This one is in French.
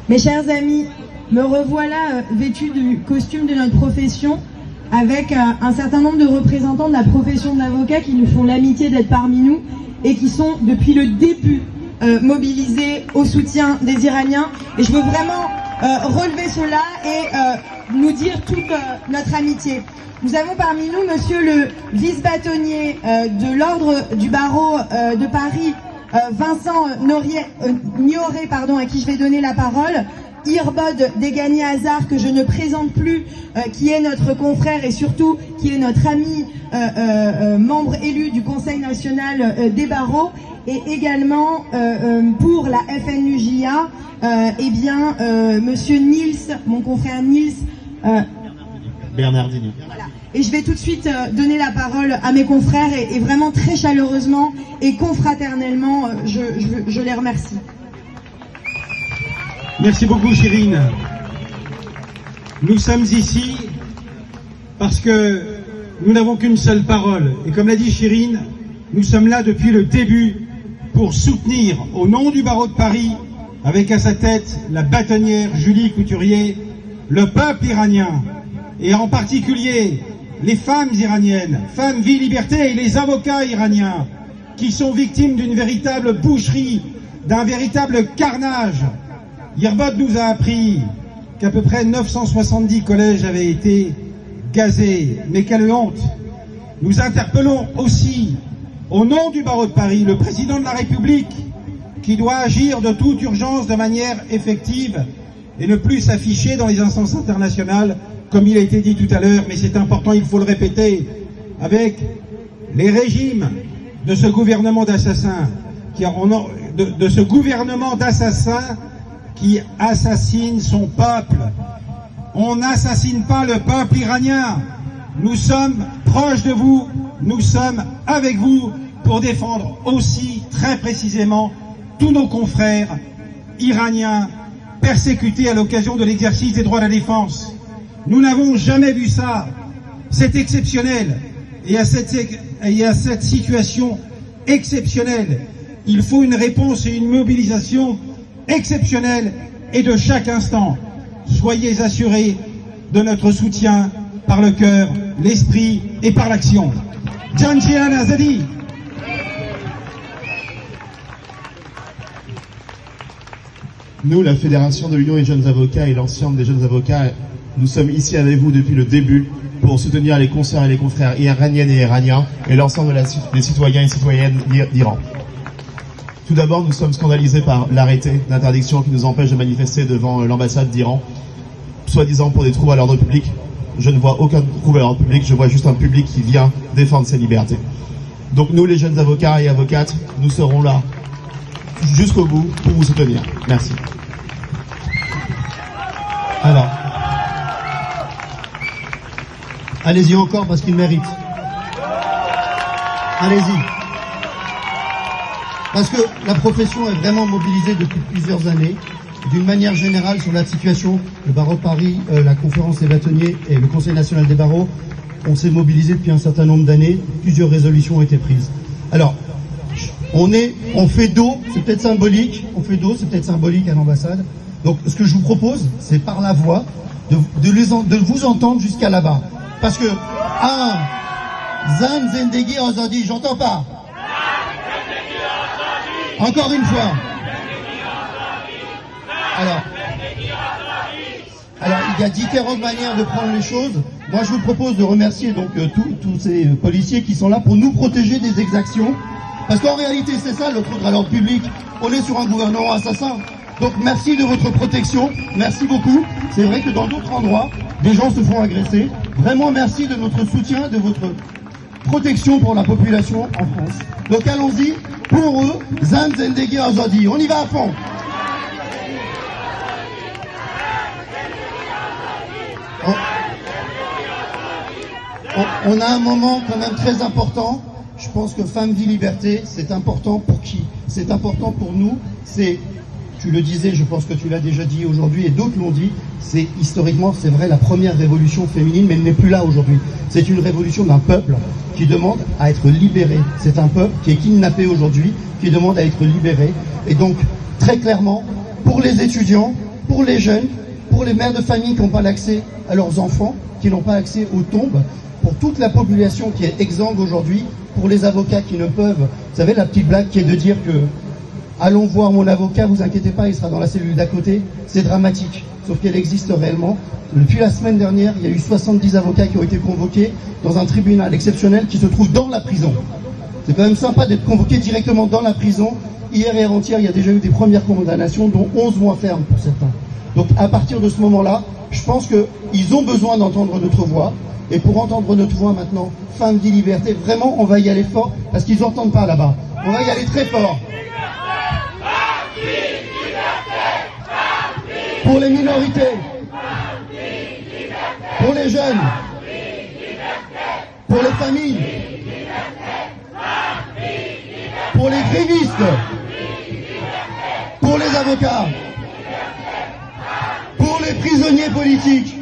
Mes chers amis, me revoilà vêtu du costume de notre profession avec un certain nombre de représentants de la profession d'avocat qui nous font l'amitié d'être parmi nous et qui sont depuis le début mobilisés au soutien des Iraniens. Et je veux vraiment relever cela et nous dire toute notre amitié. Nous avons parmi nous monsieur le vice-bâtonnier de l'ordre du barreau de Paris, Vincent Nioré, à qui je vais donner la parole, Irbod Degani-Hazar, que je ne présente plus, qui est notre confrère et surtout qui est notre ami membre élu du Conseil national des barreaux, et également pour la FNUJA, monsieur Nils, mon confrère Nils Bernardini. Voilà. Et je vais tout de suite donner la parole à mes confrères et vraiment très chaleureusement et confraternellement, je les remercie. Merci beaucoup, Chérine. Nous sommes ici parce que nous n'avons qu'une seule parole. Et comme l'a dit Chérine, nous sommes là depuis le début pour soutenir, au nom du barreau de Paris, avec à sa tête la bâtonnière Julie Couturier, le peuple iranien, et en particulier les femmes iraniennes, femmes, vie, liberté, et les avocats iraniens, qui sont victimes d'une véritable boucherie, d'un véritable carnage. Irbod nous a appris qu'à peu près 970 collèges avaient été gazés. Mais quelle honte! Nous interpellons aussi, au nom du barreau de Paris, le président de la République, qui doit agir de toute urgence de manière effective et ne plus s'afficher dans les instances internationales, comme il a été dit tout à l'heure, mais c'est important, il faut le répéter, avec les régimes de ce gouvernement d'assassins, de ce gouvernement d'assassins qui assassine son peuple. On n'assassine pas le peuple iranien. Nous sommes proches de vous, nous sommes avec vous pour défendre aussi très précisément tous nos confrères iraniens persécutés à l'occasion de l'exercice des droits de la défense. Nous n'avons jamais vu ça. C'est exceptionnel. Et à cette situation exceptionnelle, il faut une réponse et une mobilisation exceptionnelle et de chaque instant. Soyez assurés de notre soutien par le cœur, l'esprit et par l'action. Janjian Azadi. Nous, la Fédération de l'Union des jeunes avocats et l'ensemble des jeunes avocats, nous sommes ici avec vous depuis le début pour soutenir les consoeurs et les confrères iraniennes et iraniens et l'ensemble des citoyens et citoyennes d'Iran. Tout d'abord, nous sommes scandalisés par l'arrêté d'interdiction qui nous empêche de manifester devant l'ambassade d'Iran, soi-disant pour des troubles à l'ordre public. Je ne vois aucun trouble à l'ordre public, je vois juste un public qui vient défendre ses libertés. Donc nous, les jeunes avocats et avocates, nous serons là jusqu'au bout pour vous soutenir. Merci. Alors, allez-y encore parce qu'il mérite. Allez-y. Parce que la profession est vraiment mobilisée depuis plusieurs années, d'une manière générale sur la situation. Le barreau de Paris, la conférence des bâtonniers et le Conseil national des barreaux, on s'est mobilisé depuis un certain nombre d'années, plusieurs résolutions ont été prises. Alors, on fait dos, c'est peut-être symbolique, à l'ambassade. Donc ce que je vous propose, c'est par la voix, de vous entendre jusqu'à là-bas. Parce que, Zan Zendegi Azadi, j'entends pas. Encore une fois. Alors, il y a différentes manières de prendre les choses. Moi, je vous propose de remercier donc tous ces policiers qui sont là pour nous protéger des exactions. Parce qu'en réalité, c'est ça le trouble à l'ordre public. On est sur un gouvernement assassin. Donc, merci de votre protection. Merci beaucoup. C'est vrai que dans d'autres endroits, des gens se font agresser. Vraiment, merci de notre soutien, de votre protection pour la population en France. Donc, allons-y. Pour eux, Zan Zendegi Azadi. On y va à fond. On a un moment quand même très important. Je pense que Femme, Vie, Liberté, c'est important pour qui? C'est important pour nous. C'est, tu le disais, je pense que tu l'as déjà dit aujourd'hui et d'autres l'ont dit, c'est historiquement, c'est vrai, la première révolution féminine, mais elle n'est plus là aujourd'hui. C'est une révolution d'un peuple qui demande à être libéré. C'est un peuple qui est kidnappé aujourd'hui, qui demande à être libéré. Et donc, très clairement, pour les étudiants, pour les jeunes, pour les mères de famille qui n'ont pas l'accès à leurs enfants, qui n'ont pas accès aux tombes, pour toute la population qui est exsangue aujourd'hui, pour les avocats qui ne peuvent. Vous savez, la petite blague qui est de dire que allons voir mon avocat, vous inquiétez pas, il sera dans la cellule d'à côté, c'est dramatique, sauf qu'elle existe réellement. Depuis la semaine dernière, il y a eu 70 avocats qui ont été convoqués dans un tribunal exceptionnel qui se trouve dans la prison. C'est quand même sympa d'être convoqué directement dans la prison. Hier et avant-hier, il y a déjà eu des premières condamnations, dont 11 mois ferme pour certains. Donc à partir de ce moment-là, je pense qu'ils ont besoin d'entendre notre voix. Et pour entendre notre voix maintenant, fin de vie, liberté, vraiment, on va y aller fort, parce qu'ils n'entendent pas là-bas. On va y aller très fort. Pour les minorités, pour les jeunes, pour les familles, pour les grévistes, pour les avocats, pour les prisonniers politiques,